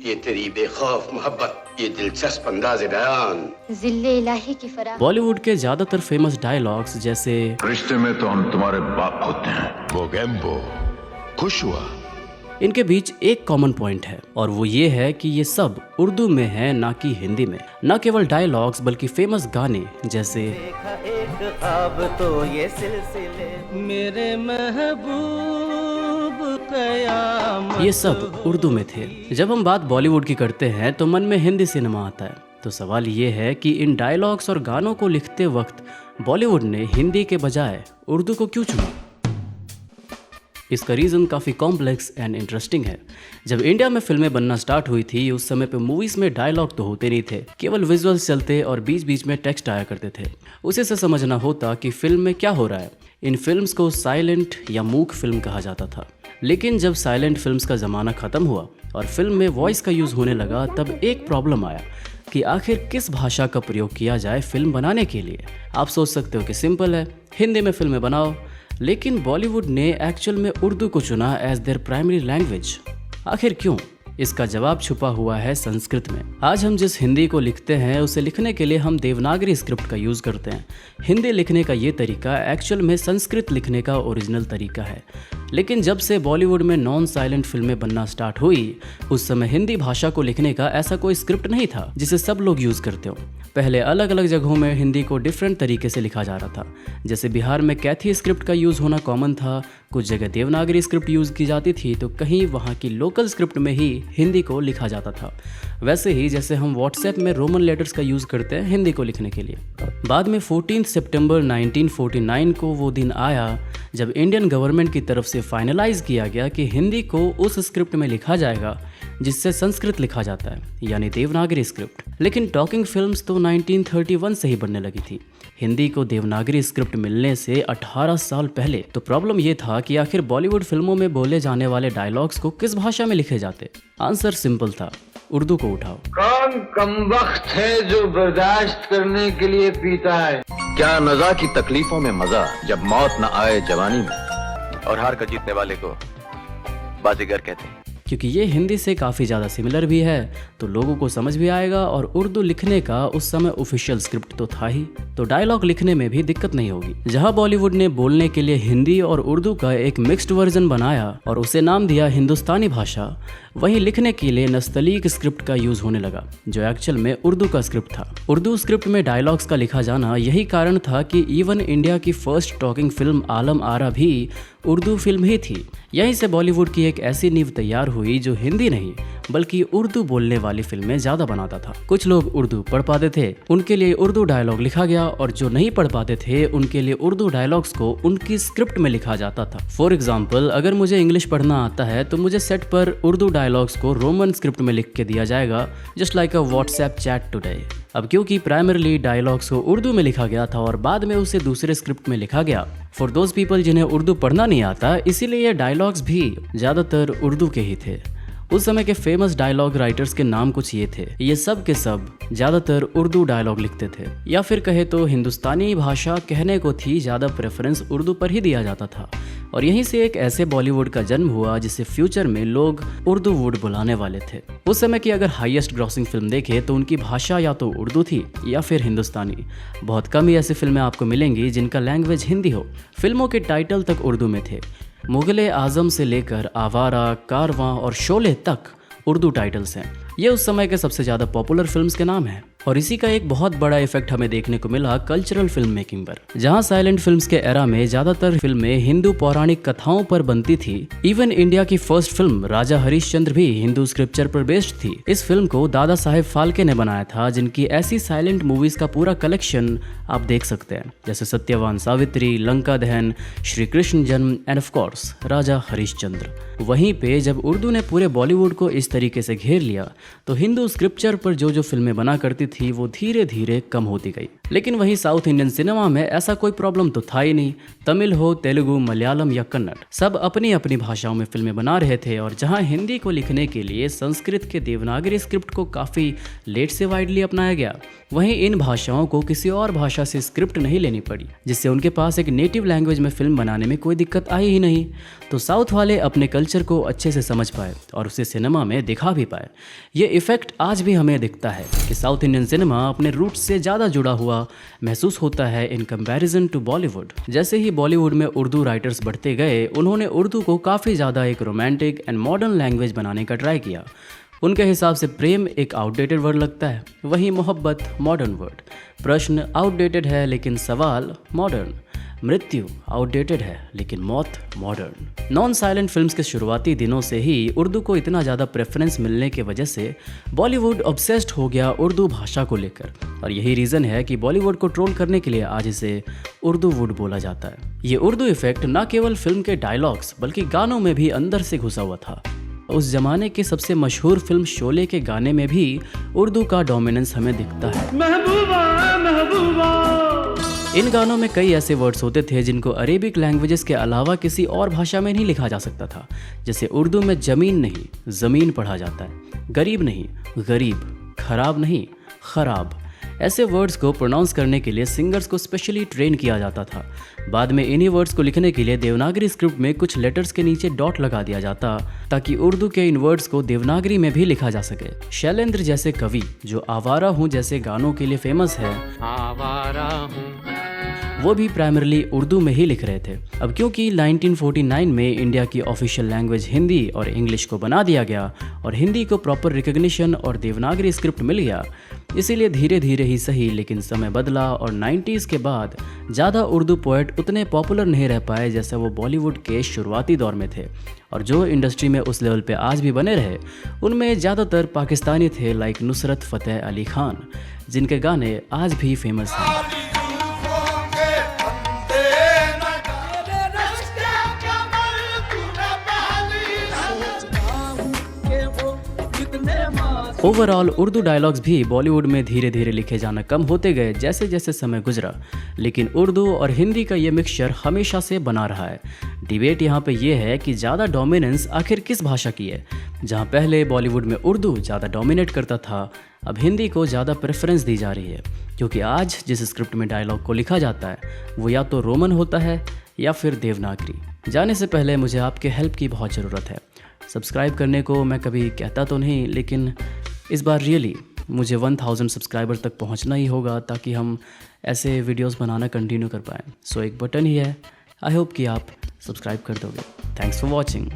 ये तेरी बेखौफ मोहब्बत, ये दिलचस्प अंदाज़ बयान, जिल्ले इलाही की फराह। बॉलीवुड के ज्यादातर फेमस डायलॉग्स जैसे रिश्ते में तो हम तुम्हारे बाप होते हैं। वो गैम्बो खुश हुआ। इनके बीच एक कॉमन पॉइंट है और वो ये है कि ये सब उर्दू में है, ना कि हिंदी में। न केवल डायलॉग्स बल्कि फेमस गाने जैसे एक ख्वाब तो ये सिलसिले मेरे महबूब कयामत, ये सब उर्दू में थे। जब हम बात बॉलीवुड की करते हैं तो मन में हिंदी सिनेमा आता है। तो सवाल ये है कि इन डायलॉग्स और गानों को लिखते वक्त बॉलीवुड ने हिंदी के बजाय उर्दू को क्यों चुना? इसका रीज़न काफ़ी कॉम्प्लेक्स एंड इंटरेस्टिंग है। जब इंडिया में फिल्में बनना स्टार्ट हुई थी उस समय पे मूवीज़ में डायलॉग तो होते नहीं थे, केवल विजुअल्स चलते और बीच बीच में टेक्स्ट आया करते थे। उसी से समझना होता कि फिल्म में क्या हो रहा है। इन फिल्म्स को साइलेंट या मूक फिल्म कहा जाता था। लेकिन जब साइलेंट फिल्म्स का ज़माना ख़त्म हुआ और फिल्म में वॉइस का यूज़ होने लगा, तब एक प्रॉब्लम आया कि आखिर किस भाषा का प्रयोग किया जाए फिल्म बनाने के लिए। आप सोच सकते हो कि सिंपल है, हिंदी में फिल्में बनाओ, लेकिन बॉलीवुड ने एक्चुअल में उर्दू को चुना एज देयर प्राइमरी लैंग्वेज। आखिर क्यों? इसका जवाब छुपा हुआ है संस्कृत में। आज हम जिस हिंदी को लिखते हैं उसे लिखने के लिए हम देवनागरी स्क्रिप्ट का यूज़ करते हैं। हिंदी लिखने का ये तरीका एक्चुअल में संस्कृत लिखने का ओरिजिनल तरीका है। लेकिन जब से बॉलीवुड में नॉन साइलेंट फिल्में बनना स्टार्ट हुई, उस समय हिंदी भाषा को लिखने का ऐसा कोई स्क्रिप्ट नहीं था जिसे सब लोग यूज़ करते हो। पहले अलग अलग जगहों में हिंदी को डिफरेंट तरीके से लिखा जा रहा था। जैसे बिहार में कैथी स्क्रिप्ट का यूज़ होना कॉमन था, कुछ जगह देवनागरी स्क्रिप्ट यूज़ की जाती थी, तो कहीं वहाँ की लोकल स्क्रिप्ट में ही हिंदी को लिखा जाता था। वैसे ही जैसे हम व्हाट्सएप में रोमन लेटर्स का यूज़ करते हैं हिंदी को लिखने के लिए। बाद में 14 सितंबर 1949 को वो दिन आया जब इंडियन गवर्नमेंट की तरफ से फाइनलाइज किया गया कि हिंदी को उस स्क्रिप्ट में लिखा जाएगा जिससे संस्कृत लिखा जाता है, यानी देवनागरी स्क्रिप्ट। लेकिन टॉकिंग फिल्म्स तो 1931 से ही बनने लगी थी। हिंदी को देवनागरी स्क्रिप्ट मिलने से 18 साल पहले। तो प्रॉब्लम ये था कि आखिर बॉलीवुड फिल्मों में बोले जाने वाले डायलॉग्स को किस भाषा में लिखे जाते? आंसर सिंपल था, उर्दू को उठाओ। कौन कमबख्त है जो बर्दाश्त करने के लिए पीता है? क्या नज़ा की तकलीफों में मजा जब मौत न आए जवानी में, और हार कर जीतने वाले को बाजीगर कहते हैं। क्योंकि ये हिंदी से काफ़ी ज़्यादा सिमिलर भी है तो लोगों को समझ भी आएगा, और उर्दू लिखने का उस समय ऑफिशियल स्क्रिप्ट तो था ही, तो डायलॉग लिखने में भी दिक्कत नहीं होगी। जहां बॉलीवुड ने बोलने के लिए हिंदी और उर्दू का एक मिक्स्ड वर्जन बनाया और उसे नाम दिया हिंदुस्तानी भाषा, वहीं लिखने के लिए नस्तलीक स्क्रिप्ट का यूज़ होने लगा जो एक्चुअल में उर्दू का स्क्रिप्ट था। उर्दू स्क्रिप्ट में डायलॉग्स का लिखा जाना यही कारण था कि इवन इंडिया की first talking film Alam Ara भी उर्दू फिल्म ही थी। यहीं से बॉलीवुड की एक ऐसी नींव तैयार हुई जो हिंदी नहीं बल्कि उर्दू बोलने वाली फिल्में ज़्यादा बनाता था। कुछ लोग उर्दू पढ़ पाते थे, उनके लिए उर्दू डायलॉग लिखा गया, और जो नहीं पढ़ पाते थे उनके लिए उर्दू डायलॉग्स को उनकी स्क्रिप्ट में लिखा जाता था। फॉर एग्जाम्पल, अगर मुझे इंग्लिश पढ़ना आता है तो मुझे सेट पर उर्दू डायलॉग्स को रोमन स्क्रिप्ट में लिख के दिया जाएगा, just like a WhatsApp chat today. अब क्योंकि प्राइमरली डायलॉग्स को उर्दू में लिखा गया था और बाद में उसे दूसरे स्क्रिप्ट में लिखा गया फॉर दोज पीपल जिन्हें उर्दू पढ़ना नहीं आता, इसीलिए ये डायलॉग्स भी ज़्यादातर उर्दू के ही थे। उस समय के फेमस डायलॉग राइटर्स के नाम कुछ ये थे। ये सब के सब ज़्यादातर उर्दू डायलॉग लिखते थे, या फिर कहे तो हिंदुस्तानी भाषा कहने को थी, ज़्यादा प्रेफरेंस उर्दू पर ही दिया जाता था। और यहीं से एक ऐसे बॉलीवुड का जन्म हुआ जिसे फ्यूचर में लोग उर्दू वुड बुलाने वाले थे। उस समय की अगर हाईएस्ट ग्रॉसिंग फिल्म देखें तो उनकी भाषा या तो उर्दू थी या फिर हिंदुस्तानी। बहुत कम ही ऐसी फिल्में आपको मिलेंगी जिनका लैंग्वेज हिंदी हो। फिल्मों के टाइटल तक उर्दू में थे। मुगले आजम से लेकर आवारा, कारवां और शोले तक उर्दू टाइटल्स हैं। ये उस समय के सबसे ज़्यादा पॉपुलर फिल्म्स के नाम हैं। और इसी का एक बहुत बड़ा इफेक्ट हमें देखने को मिला कल्चरल फिल्म मेकिंग पर। जहां साइलेंट फिल्म्स के एरा में ज़्यादातर फिल्में हिंदू पौराणिक कथाओं पर बनती थी। इवन इंडिया की फर्स्ट फिल्म राजा हरिश्चंद्र भी हिंदू स्क्रिप्चर पर बेस्ड थी। इस फिल्म को दादा साहेब फाल्के ने बनाया था, जिनकी ऐसी साइलेंट मूवीज का पूरा कलेक्शन आप देख सकते हैं, जैसे सत्यवान सावित्री, लंका दहन, श्री कृष्ण जन्म एंड ऑफ कोर्स राजा हरिश्चंद्र। वहीं पे जब उर्दू ने पूरे बॉलीवुड को इस तरीके से घेर लिया तो हिंदू स्क्रिप्चर पर जो फिल्में बना करती थी वो धीरे धीरे कम होती गई। लेकिन वहीं साउथ इंडियन सिनेमा में ऐसा कोई प्रॉब्लम तो था ही नहीं। तमिल हो, तेलुगु, मलयालम या कन्नड़, सब अपनी अपनी भाषाओं में फिल्में बना रहे थे। और जहां हिंदी को लिखने के लिए संस्कृत के देवनागरी स्क्रिप्ट को काफ़ी लेट से वाइडली अपनाया गया, वहीं इन भाषाओं को किसी और भाषा से स्क्रिप्ट नहीं लेनी पड़ी, जिससे उनके पास एक नेटिव लैंग्वेज में फिल्म बनाने में कोई दिक्कत आई ही नहीं। तो साउथ वाले अपने कल्चर को अच्छे से समझ पाए और उसे सिनेमा में दिखा भी पाए। ये इफेक्ट आज भी हमें दिखता है कि साउथ इंडियन सिनेमा अपने रूट्स से ज़्यादा जुड़ा हुआ महसूस होता है इन कंपैरिजन टू बॉलीवुड। जैसे ही बॉलीवुड में उर्दू राइटर्स बढ़ते गए, उन्होंने उर्दू को काफ़ी ज़्यादा एक रोमांटिक एंड मॉडर्न लैंग्वेज बनाने का ट्राई किया। उनके हिसाब से प्रेम एक आउटडेटेड वर्ड लगता है, वहीं मोहब्बत मॉडर्न वर्ड। प्रश्न आउटडेटेड है लेकिन सवाल मॉडर्न। मृत्यु आउटडेटेड है लेकिन मौत मॉडर्न। नॉन साइलेंट फिल्म्स के शुरुआती दिनों से ही उर्दू को इतना ज़्यादा प्रेफरेंस मिलने की वजह से बॉलीवुड ऑब्सेस्ड हो गया उर्दू भाषा को लेकर, और यही रीज़न है कि बॉलीवुड को ट्रोल करने के लिए आज इसे उर्दू वुड बोला जाता है। ये उर्दू इफेक्ट न केवल फिल्म के डायलॉग्स बल्कि गानों में भी अंदर से घुसा हुआ था। उस जमाने के सबसे मशहूर फिल्म शोले के गाने में भी उर्दू का डोमिनेंस हमें दिखता है। महबूबा महबूबा। इन गानों में कई ऐसे वर्ड्स होते थे जिनको अरेबिक लैंग्वेजेस के अलावा किसी और भाषा में नहीं लिखा जा सकता था। जैसे उर्दू में जमीन नहीं ज़मीन पढ़ा जाता है, गरीब नहीं गरीब, खराब नहीं खराब। ऐसे वर्ड्स को प्रोनाउंस करने के लिए सिंगर्स को स्पेशली ट्रेन किया जाता था। बाद में इन्हीं वर्ड्स को लिखने के लिए देवनागरी स्क्रिप्ट में कुछ लेटर्स के नीचे डॉट लगा दिया जाता ताकि उर्दू के इन वर्ड्स को देवनागरी में भी लिखा जा सके। शैलेंद्र जैसे कवि जो आवारा हूँ जैसे गानों के लिए फेमस है, आवारा हूँ, वो भी प्राइमरली उर्दू में ही लिख रहे थे। अब क्योंकि 1949 में इंडिया की ऑफिशियल लैंग्वेज हिंदी और इंग्लिश को बना दिया गया और हिंदी को प्रॉपर रिकग्निशन और देवनागरी स्क्रिप्ट मिल गया, इसीलिए धीरे धीरे ही सही लेकिन समय बदला और 90s के बाद ज़्यादा उर्दू पोएट उतने पॉपुलर नहीं रह पाए जैसे वो बॉलीवुड के शुरुआती दौर में थे। और जो इंडस्ट्री में उस लेवल पे आज भी बने रहे उनमें ज़्यादातर पाकिस्तानी थे, लाइक नुसरत फ़तेह अली खान, जिनके गाने आज भी फेमस हैं। ओवरऑल उर्दू डायलॉग्स भी बॉलीवुड में धीरे धीरे लिखे जाना कम होते गए जैसे जैसे समय गुजरा, लेकिन उर्दू और हिंदी का ये मिक्सचर हमेशा से बना रहा है। डिबेट यहाँ पे ये है कि ज़्यादा डोमिनेंस आखिर किस भाषा की है। जहाँ पहले बॉलीवुड में उर्दू ज़्यादा डोमिनेट करता था, अब हिंदी को ज़्यादा प्रेफरेंस दी जा रही है, क्योंकि आज जिस स्क्रिप्ट में डायलॉग को लिखा जाता है वो या तो रोमन होता है या फिर देवनागरी। जाने से पहले मुझे आपके हेल्प की बहुत ज़रूरत है। सब्सक्राइब करने को मैं कभी कहता तो नहीं, लेकिन इस बार रियली मुझे 1000 सब्सक्राइबर तक पहुंचना ही होगा ताकि हम ऐसे वीडियोस बनाना कंटिन्यू कर पाएँ। सो एक बटन ही है, आई होप कि आप सब्सक्राइब कर दोगे। Thanks for watching.